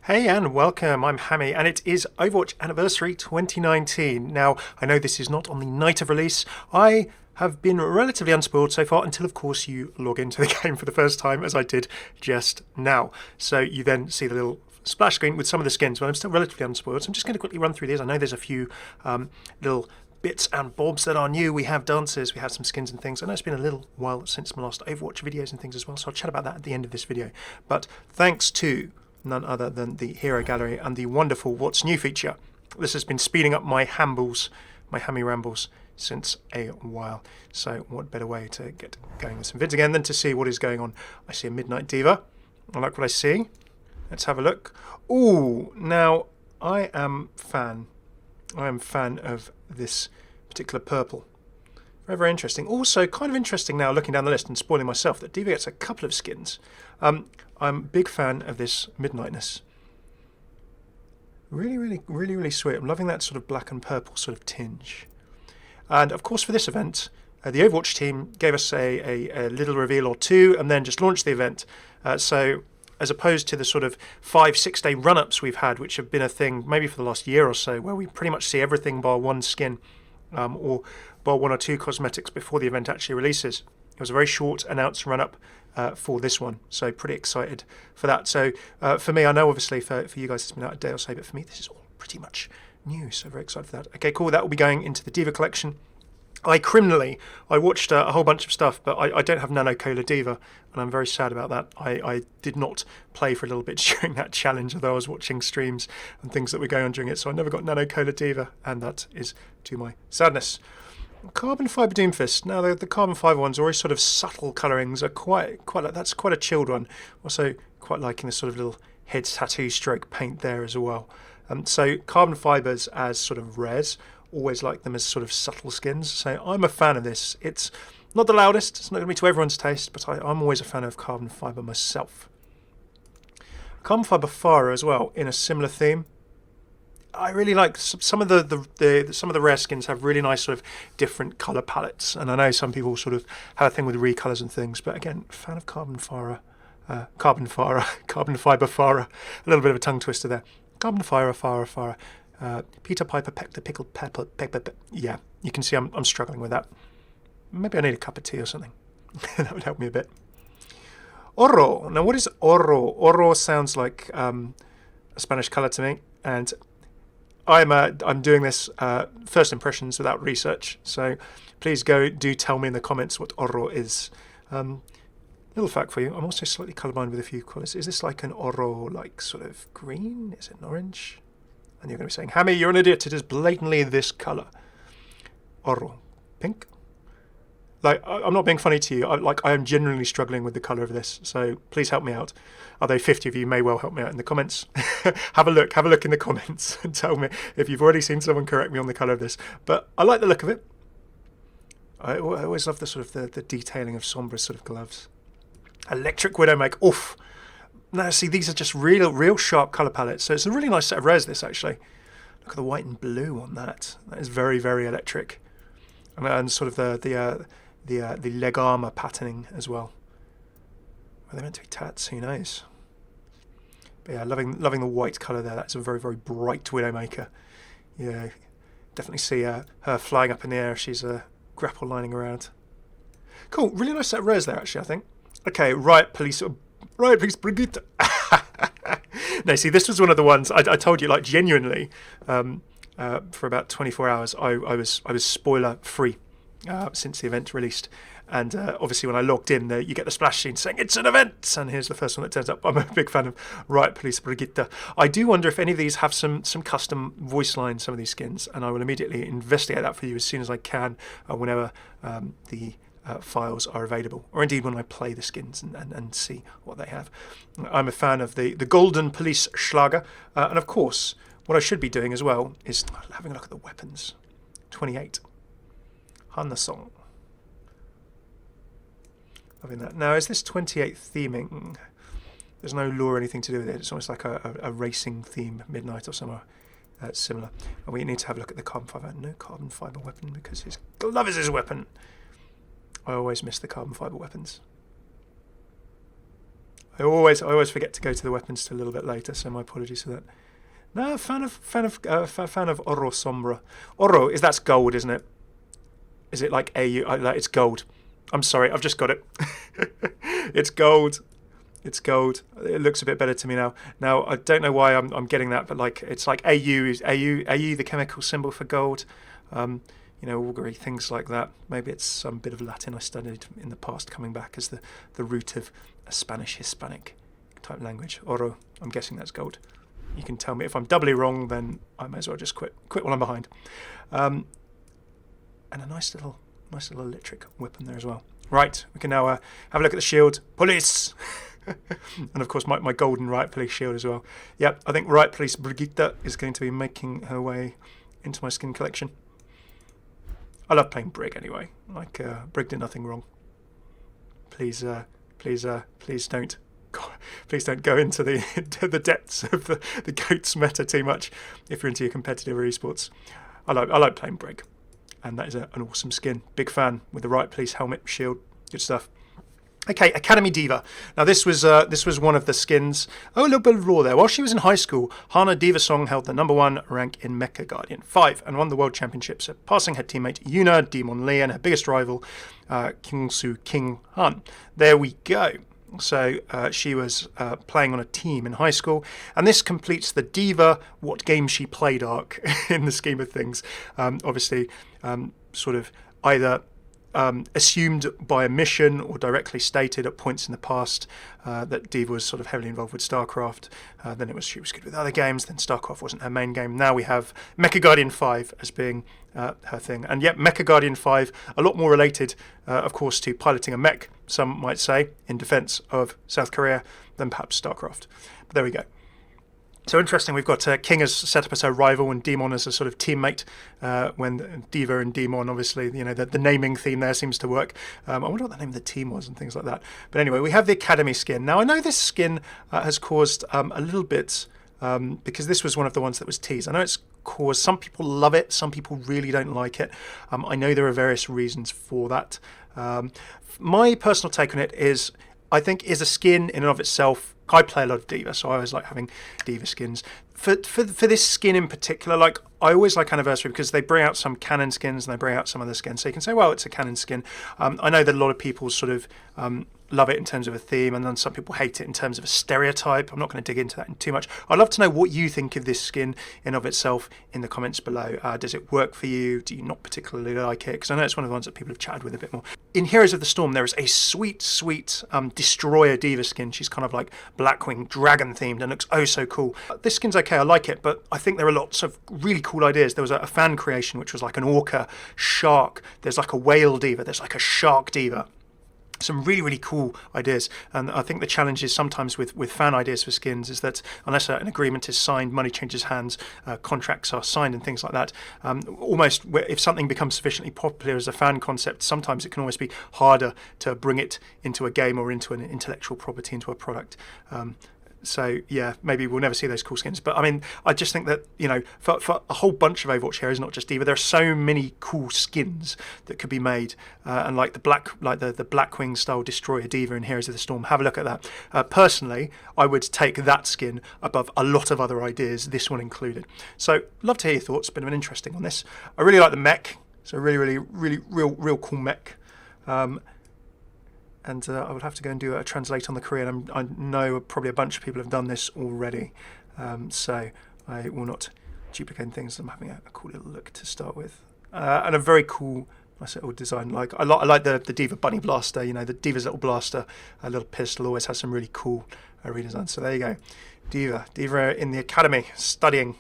Hey and welcome, I'm Hammeh and it is Overwatch Anniversary 2019. Now, I know this is not on the night of release. I have been relatively unspoiled so far until of course you log into the game for the first time as I did just now. So you then see the little splash screen with some of the skins, but I'm still relatively unspoiled. So I'm just going to quickly run through these. I know there's a few little bits and bobs that are new. We have dances, we have some skins and things. I know it's been a little while since my last Overwatch videos and things as well, so I'll chat about that at the end of this video. But thanks to none other than the Hero Gallery and the wonderful What's New feature. This has been speeding up my Hammeh rambles since a while. So what better way to get going with some vids again than to see what is going on. I see a Midnight D.va. I like what I see. Let's have a look. Ooh, now I am fan of this particular purple. Very, very interesting. Also, kind of interesting now looking down the list and spoiling myself that D.va gets a couple of skins. I'm a big fan of this Midnightness. Really sweet. I'm loving that sort of black and purple sort of tinge. And of course for this event, the Overwatch team gave us a little reveal or two and then just launched the event. So as opposed to the sort of 5-6 day run-ups we've had, which have been a thing maybe for the last year or so, where we pretty much see everything bar one skin or bar one or two cosmetics before the event actually releases. It was a very short announced run-up for this one, so pretty excited for that. So for me, I know obviously for you guys it's been out a day or so, but for me this is all pretty much new, so very excited for that. Okay, cool, that will be going into the D.va collection. I watched a whole bunch of stuff, but I don't have Nano Cola D.va, and I'm very sad about that. I did not play for a little bit during that challenge, although I was watching streams and things that were going on during it, so I never got Nano Cola D.va, and that is to my sadness. Carbon fibre Doomfist. Now the carbon fibre ones, always sort of subtle colourings, are quite like, that's quite a chilled one. Also quite liking the sort of little head tattoo stroke paint there as well. So carbon fibres as sort of rares, always like them as sort of subtle skins. So I'm a fan of this. It's not the loudest, it's not going to be to everyone's taste, but I'm always a fan of carbon fibre myself. Carbon fibre Pharah as well, in a similar theme. I really like some of the rare skins have really nice sort of different colour palettes, and I know some people sort of have a thing with recolours and things, but again, fan of carbon fibre Pharah. A little bit of a tongue twister there. Carbon Pharah. Peter Piper pecked the pickled pepper. Yeah, you can see I'm struggling with that. Maybe I need a cup of tea or something. That would help me a bit. Oro. Now, what is oro? Oro sounds like a Spanish colour to me, and I'm doing this first impressions without research, so please do tell me in the comments what oro is. Little fact for you, I'm also slightly colourblind with a few colours. Is this like an oro, like sort of green? Is it an orange? And you're going to be saying, Hammeh, you're an idiot, it is blatantly this colour. Oro. Pink? Like, I'm not being funny to you, I am genuinely struggling with the colour of this, so please help me out. Although 50 of you may well help me out in the comments. Have a look in the comments and tell me if you've already seen someone correct me on the colour of this. But I like the look of it. I always love the sort of the detailing of Sombra's sort of gloves. Electric Widowmaker, oof. Now see, these are just real sharp colour palettes, so it's a really nice set of rares this actually. Look at the white and blue on that. That is very, very electric. And sort of the leg armour patterning as well. Are they meant to be tats? Who knows? But yeah, loving the white colour there. That's a very, very bright Widowmaker. Yeah, definitely see her flying up in the air. She's grapple lining around. Cool, really nice set of rares there actually, I think. Okay, Riot Police Brigitte. No, see, this was one of the ones I told you, like genuinely, for about 24 hours, I was spoiler free since the event released. And obviously when I logged in, you get the splash screen saying it's an event, and here's the first one that turns up. I'm a big fan of Riot Police Brigitte. I do wonder if any of these have some custom voice lines, some of these skins, and I will immediately investigate that for you as soon as I can, whenever the files are available, or indeed when I play the skins and see what they have. I'm a fan of the Golden Police Schlager, and of course what I should be doing as well is having a look at the weapons. 28. Hanasong. Loving that. Now, is this 28 theming? There's no lore or anything to do with it. It's almost like a racing theme, Midnight or somewhere similar. And we need to have a look at the carbon fibre. No carbon fibre weapon because his glove is his weapon. I always miss the carbon fibre weapons. I always forget to go to the weapons till a little bit later, so my apologies for that. No, fan of Oro Sombra. Oro that's gold, isn't it? Is it like AU? Like it's gold. I'm sorry, I've just got it. It's gold. It's gold. It looks a bit better to me now. Now I don't know why I'm getting that, but like it's like AU, the chemical symbol for gold. Augury, things like that. Maybe it's some bit of Latin I studied in the past coming back as the root of a Spanish Hispanic type language. Oro, I'm guessing that's gold. You can tell me if I'm doubly wrong, then I may as well just quit while I'm behind. And a nice little electric weapon there as well. Right, we can now have a look at the shield. Police! And of course my golden Riot Police shield as well. Yep, I think Riot Police Brigitte is going to be making her way into my skin collection. I love playing Brig anyway. Like Brig did nothing wrong. Please don't go into the depths of the goats meta too much if you're into your competitive esports. I like playing Brig, and that is an awesome skin. Big fan with the Riot Police helmet, shield, good stuff. Okay, Academy D.va. Now this was one of the skins. Oh, a little bit of lore there. While she was in high school, Hana D.va Song held the #1 rank in Mecha Guardian 5 and won the World Championships, passing her teammate Yuna, Demon Lee, and her biggest rival, Kingsu King Han. There we go. So she was playing on a team in high school, and this completes the D.va what game she played arc in the scheme of things. Obviously, sort of either assumed by omission or directly stated at points in the past that D.va was sort of heavily involved with StarCraft. Then she was good with other games. Then StarCraft wasn't her main game. Now we have Mecha Guardian 5 as being her thing. And yet Mecha Guardian 5, a lot more related, of course, to piloting a mech, some might say, in defense of South Korea than perhaps StarCraft. But there we go. So interesting, we've got King as set up as her rival and Demon as a sort of teammate when D.va and Demon, obviously, the naming theme there seems to work. I wonder what the name of the team was and things like that. But anyway, we have the Academy skin. Now, I know this skin has caused a little bit, because this was one of the ones that was teased. I know it's caused, some people love it, some people really don't like it. I know there are various reasons for that. My personal take on it is, I think is a skin in and of itself. I play a lot of D.va, so I always like having D.va skins. For this skin in particular, like I always like Anniversary because they bring out some canon skins and they bring out some other skins. So you can say, well, it's a canon skin. I know that a lot of people sort of love it in terms of a theme, and then some people hate it in terms of a stereotype. I'm not going to dig into that too much. I'd love to know what you think of this skin in of itself in the comments below. Does it work for you? Do you not particularly like it? Because I know it's one of the ones that people have chatted with a bit more. In Heroes of the Storm, there is a sweet Destroyer D.va skin. She's kind of like Blackwing, dragon themed, and looks oh so cool. This skin's okay, I like it, but I think there are lots of really cool ideas. There was a fan creation which was like an orca, shark, there's like a whale D.va, there's like a shark D.va. Some really, really cool ideas. And I think the challenge is sometimes with fan ideas for skins is that unless an agreement is signed, money changes hands, contracts are signed and things like that, almost if something becomes sufficiently popular as a fan concept, sometimes it can almost be harder to bring it into a game or into an intellectual property, into a product. So yeah, maybe we'll never see those cool skins. But I mean, I just think that for a whole bunch of Overwatch heroes, not just D.va, there are so many cool skins that could be made. And like the Blackwing style Destroyer D.va in Heroes of the Storm, have a look at that. Personally, I would take that skin above a lot of other ideas, this one included. So love to hear your thoughts. Bit of an interesting on this. I really like the mech. It's a really real cool mech. And I would have to go and do a translate on the Korean. I know probably a bunch of people have done this already, so I will not duplicate things. I'm having a cool little look to start with, and a very cool, nice little design. Like I like the D.va Bunny Blaster. The D.va's little blaster, a little pistol, always has some really cool redesigns. So there you go, D.va in the academy studying.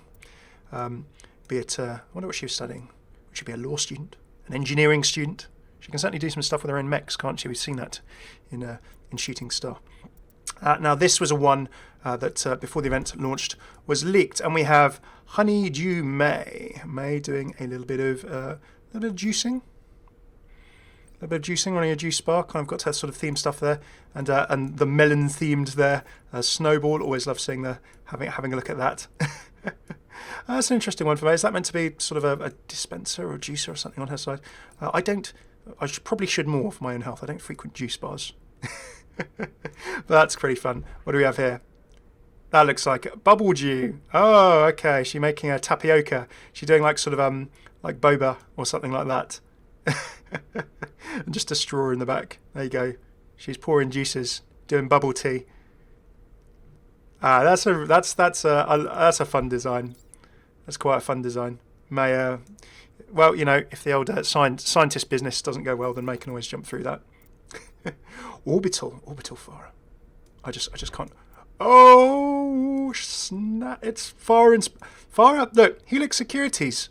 Be it, I wonder what she was studying. Would she be a law student, an engineering student? She can certainly do some stuff with her own mechs, can't she? We've seen that in Shooting Star. Now, this was a one that, before the event launched, was leaked. And we have Honeydew Mei. Mei doing a little bit of juicing. A little bit of juicing, running a juice bar. Kind of got her sort of theme stuff there. And the melon-themed there. Snowball, always love seeing having a look at that. That's an interesting one for me. Is that meant to be sort of a dispenser or a juicer or something on her side? I probably should more for my own health. I don't frequent juice bars. But that's pretty fun. What do we have here? That looks like bubble dew. Oh, okay. She's making a tapioca. She's doing like sort of like boba or something like that. And just a straw in the back. There you go. She's pouring juices, doing bubble tea. That's a fun design. That's quite a fun design. May well, you know, if the old scientist business doesn't go well, then May can always jump through that. Orbital Pharah. I just can't. Oh snap! It's Pharah. Look, Helix Securities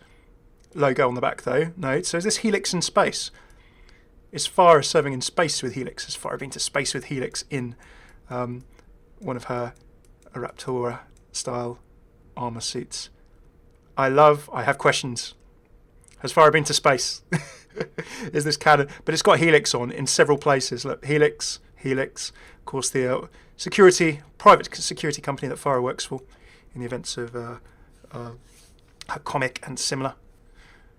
logo on the back though. No, so is this Helix in space? Is Pharah serving in space with Helix? Has Pharah been to space with Helix in one of her Raptora style armor suits? I have questions. Has Pharah been to space? Is this canon? But it's got Helix on in several places. Look, Helix. Of course, the private security company that Pharah works for in the events of her comic and similar.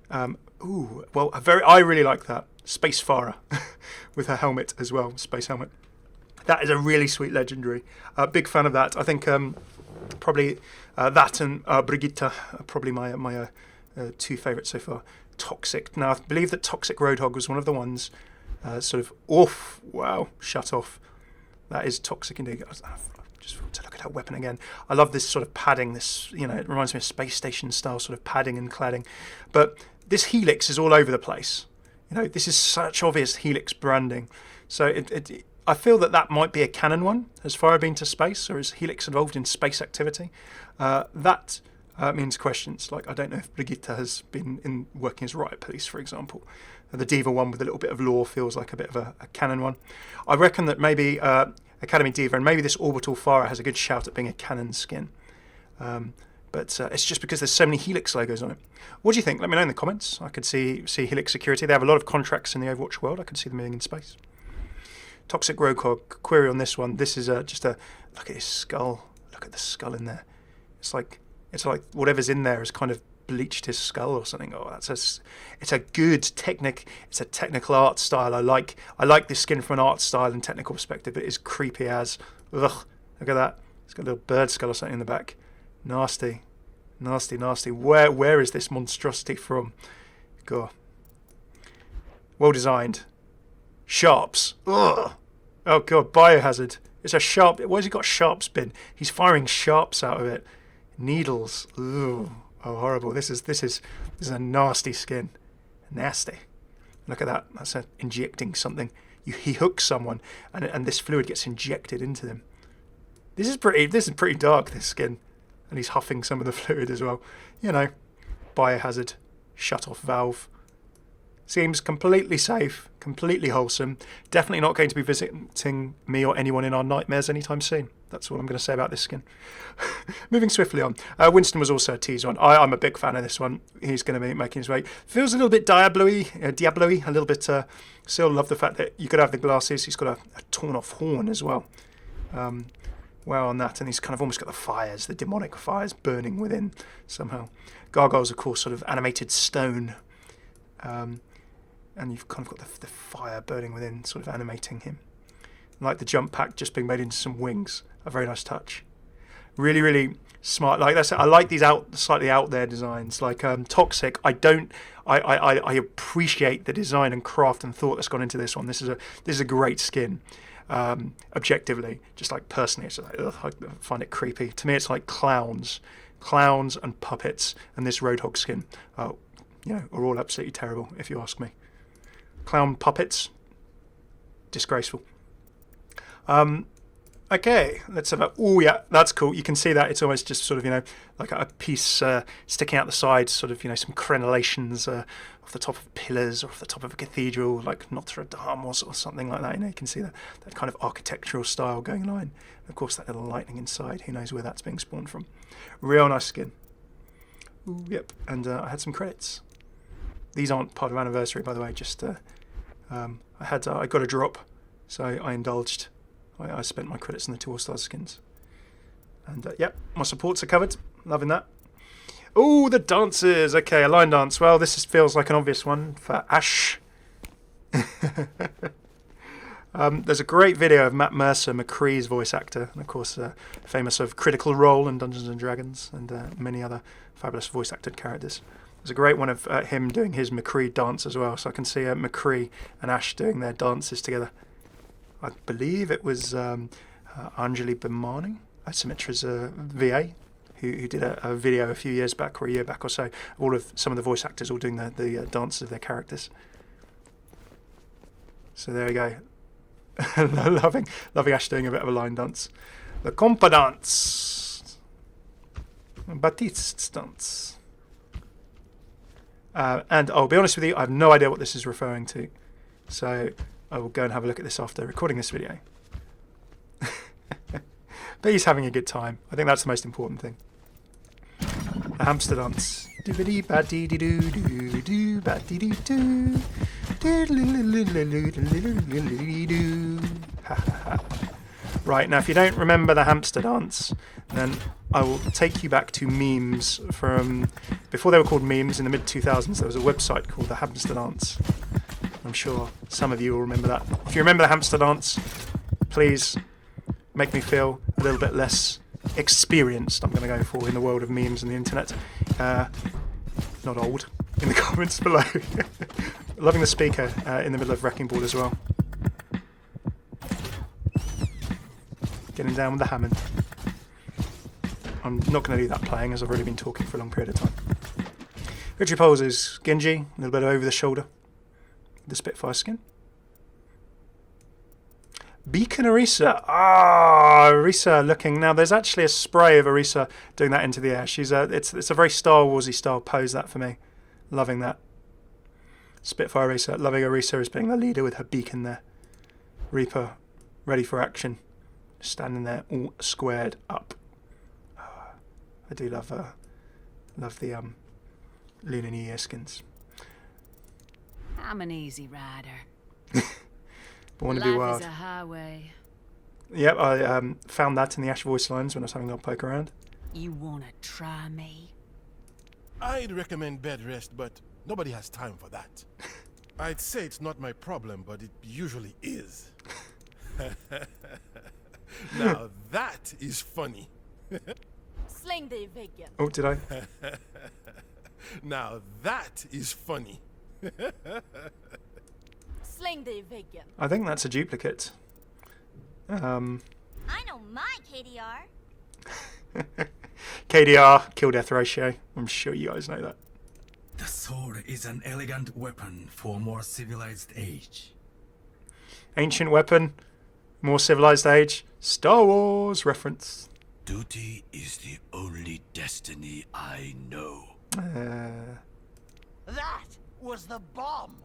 Well, I really like that. Space Pharah with her helmet as well, space helmet. That is a really sweet legendary. Big fan of that. I think probably that and Brigitte are probably my two favourites so far. Toxic. Now, I believe that Toxic Roadhog was one of the ones sort of shut off. That is toxic indeed. Just to look at her weapon again. I love this sort of padding. This, you know, it reminds me of space station style sort of padding and cladding. But this Helix is all over the place. You know, this is such obvious Helix branding. So I feel that might be a canon one. Has Pharah been to space, or is Helix involved in space activity? That means questions. Like, I don't know if Brigitte has been working as Riot Police, for example. The D.va one with a little bit of lore feels like a bit of a canon one. I reckon that maybe Academy D.va and maybe this Orbital Pharah has a good shout at being a canon skin. But it's just because there's so many Helix logos on it. What do you think? Let me know in the comments. I could see Helix Security. They have a lot of contracts in the Overwatch world. I could see them being in space. Toxic Roadhog, query on this one. This is just a look at his skull. Look at the skull in there. It's like whatever's in there has kind of bleached his skull or something. Oh, it's a good technique. It's a technical art style. I like this skin from an art style and technical perspective. It is creepy as. Ugh, look at that. It's got a little bird skull or something in the back. Nasty. Where is this monstrosity from? God. Well designed. Sharps. Ugh. Oh god, biohazard. It's a sharp. Where's he got sharps bin? He's firing sharps out of it. Needles. Ugh. Oh, horrible. This is a nasty skin. Nasty. Look at that. That's injecting something. He hooks someone, and this fluid gets injected into them. This is pretty dark. This skin. And he's huffing some of the fluid as well. You know, biohazard, shut-off valve. Seems completely safe, completely wholesome. Definitely not going to be visiting me or anyone in our nightmares anytime soon. That's all I'm going to say about this skin. Moving swiftly on. Winston was also a teaser one. I'm a big fan of this one. He's going to be making his way. Feels a little bit Diablo-y, a little bit... still love the fact that you could have the glasses. He's got a torn-off horn as well. Well on that, and he's kind of almost got the fires, the demonic fires burning within somehow. Gargoyle's, of course, sort of animated stone. And you've kind of got the fire burning within, sort of animating him. Like the jump pack just being made into some wings. A very nice touch. Really, really smart. Like that's, I like these slightly out there designs. Like Toxic, I appreciate the design and craft and thought that's gone into this one. This is a great skin. Objectively, just like personally, it's like, ugh, I find it creepy. To me, it's like clowns and puppets, and this Roadhog skin, are all absolutely terrible, if you ask me. Clown puppets, disgraceful. Okay, let's have a. Oh yeah, that's cool. You can see that it's almost just sort of like a piece sticking out the side, sort of some crenellations off the top of pillars or off the top of a cathedral, like Notre Dame or something like that. You can see that kind of architectural style going on. And of course, that little lightning inside. Who knows where that's being spawned from? Real nice skin. Ooh, yep, and I had some credits. These aren't part of Anniversary, by the way. Just I got a drop, so I indulged. I spent my credits on the 2 All-Stars skins. And yep, my supports are covered. Loving that. Oh, the dances. Okay, a line dance. Well, this feels like an obvious one for Ashe. There's a great video of Matt Mercer, McCree's voice actor, and of course famous of Critical Role in Dungeons and Dragons, and many other fabulous voice acted characters. There's a great one of him doing his McCree dance as well, so I can see McCree and Ashe doing their dances together. I believe it was Anjali Bhimani, Symmetra's VA, who did a video a few years back, or a year back or so, of some of the voice actors all doing the dances of their characters. So there you go. loving Ashe doing a bit of a line dance. The compa dance. Baptiste's dance. And I'll be honest with you, I have no idea what this is referring to. So I will go and have a look at this after recording this video. But he's having a good time. I think that's the most important thing. The hamster dance. Right, now if you don't remember the hamster dance, then I will take you back to memes from before they were called memes in the mid-2000s. There was a website called the Hamster Dance. I'm sure some of you will remember that. If you remember the hamster dance, please make me feel a little bit less experienced, I'm going to go for, in the world of memes and the internet. Not old, in the comments below. Loving the speaker in the middle of Wrecking Ball as well. Getting down with the Hammond. I'm not going to do that playing, as I've already been talking for a long period of time. Victory poses, Genji, a little bit over the shoulder. The Spitfire skin. Beacon Orisa. Orisa looking. Now there's actually a spray of Orisa doing that into the air. It's a very Star Warsy style pose, that for me. Loving that. Spitfire Orisa. Loving Orisa as being the leader with her beacon there. Reaper ready for action. Standing there all squared up. I do love the Lunar New Year skins. I'm an easy rider. Born to be wild. Life is a highway. Yep, I found that in the Ashe voice lines when I was having a poke around. You wanna try me? I'd recommend bed rest, but nobody has time for that. I'd say it's not my problem, but it usually is. Now that is funny. Släng dig i väggen. Oh, did I? Now that is funny. Släng dig i väggen. I think that's a duplicate. I know my KDR. KDR, kill death ratio. I'm sure you guys know that. The sword is an elegant weapon for more civilized age. Ancient weapon, more civilized age. Star Wars reference. Duty is the only destiny I know. That was the bomb.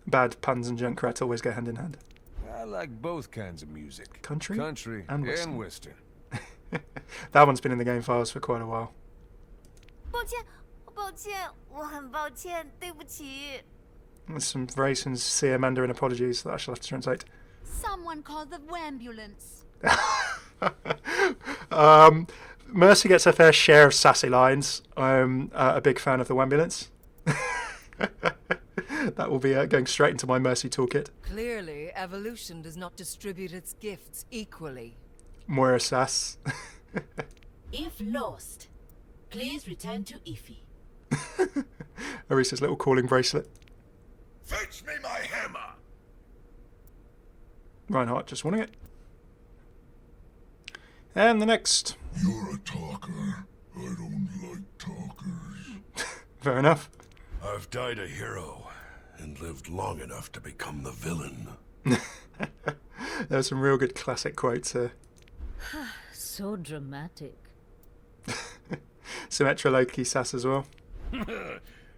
Bad puns and Junkrat always go hand in hand. I like both kinds of music. Country and Western. Western. That one's been in the game files for quite a while. 抱歉，抱歉，我很抱歉，对不起。 There's some very sincere Mandarin apologies that I shall have to translate. Someone call the ambulance. Mercy gets her fair share of sassy lines. I'm a big fan of the Wambulance. That will be going straight into my Mercy toolkit. Clearly, evolution does not distribute its gifts equally. Moira sass. If lost, please return to Ify. Orisa's little calling bracelet. Fetch me my hammer. Reinhardt just wanting it. And the next. You're a talker. I don't like talkers. Fair enough. I've died a hero and lived long enough to become the villain. There's some real good classic quotes here. So dramatic. Symmetra low-key sass as well.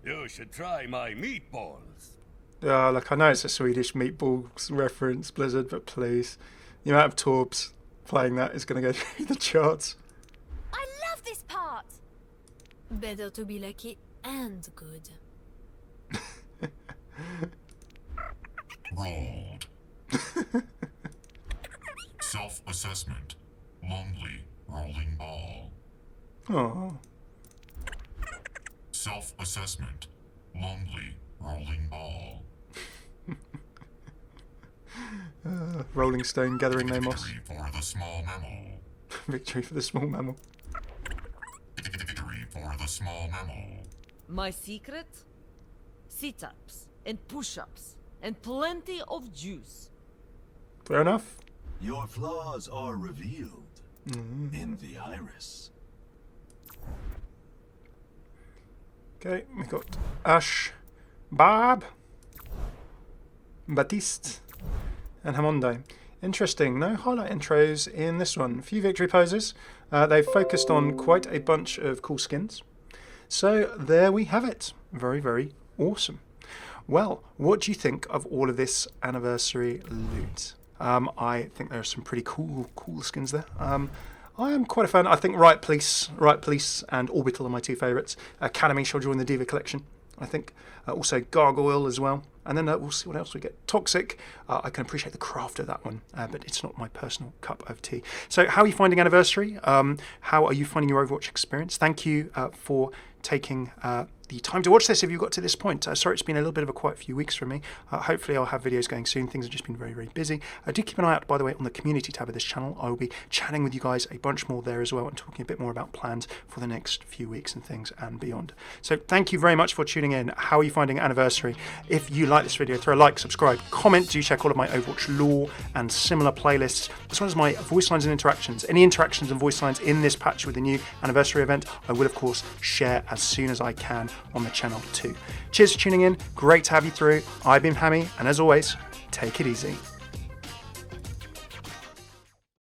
You should try my meatballs. Look, I know it's a Swedish meatballs reference, Blizzard, but please. The amount of Torbs playing that is going to go through the charts. I love this part. Better to be lucky and good. Rolled. Self-assessment. Lonely rolling ball. Oh. Self-assessment. Lonely rolling ball. Rolling Stone gathering no moss. Victory for the small mammal. Victory for the small mammal. Victory for the small mammal. My secret? Sit-ups and push-ups and plenty of juice. Fair enough. Your flaws are revealed in the iris. Okay, we got Ashe, Barb, Baptiste, and Hammond. Interesting, no highlight intros in this one. A few victory poses. They've focused on quite a bunch of cool skins. So there we have it. Very, very awesome. Well, what do you think of all of this anniversary loot? I think there are some pretty cool skins there. I am quite a fan. I think Riot Police and Orbital are my two favourites. Academy shall join the D.va collection, I think. Also Gargoyle as well. And then we'll see what else we get. Toxic, I can appreciate the craft of that one, but it's not my personal cup of tea. So how are you finding Anniversary? How are you finding your Overwatch experience? Thank you for taking the time to watch this if you got to this point. Sorry, it's been a little bit of a quiet few weeks for me. Hopefully I'll have videos going soon. Things have just been very, very busy. Do keep an eye out, by the way, on the community tab of this channel. I will be chatting with you guys a bunch more there as well and talking a bit more about plans for the next few weeks and things and beyond. So thank you very much for tuning in. How are you finding Anniversary? If you like this video, throw a like, subscribe, comment. Do check all of my Overwatch lore and similar playlists, as well as my voice lines and interactions. Any interactions and voice lines in this patch with the new Anniversary event, I will of course share as soon as I can on the channel too. Cheers for tuning in. Great to have you through. I've been Hammeh, and as always, take it easy.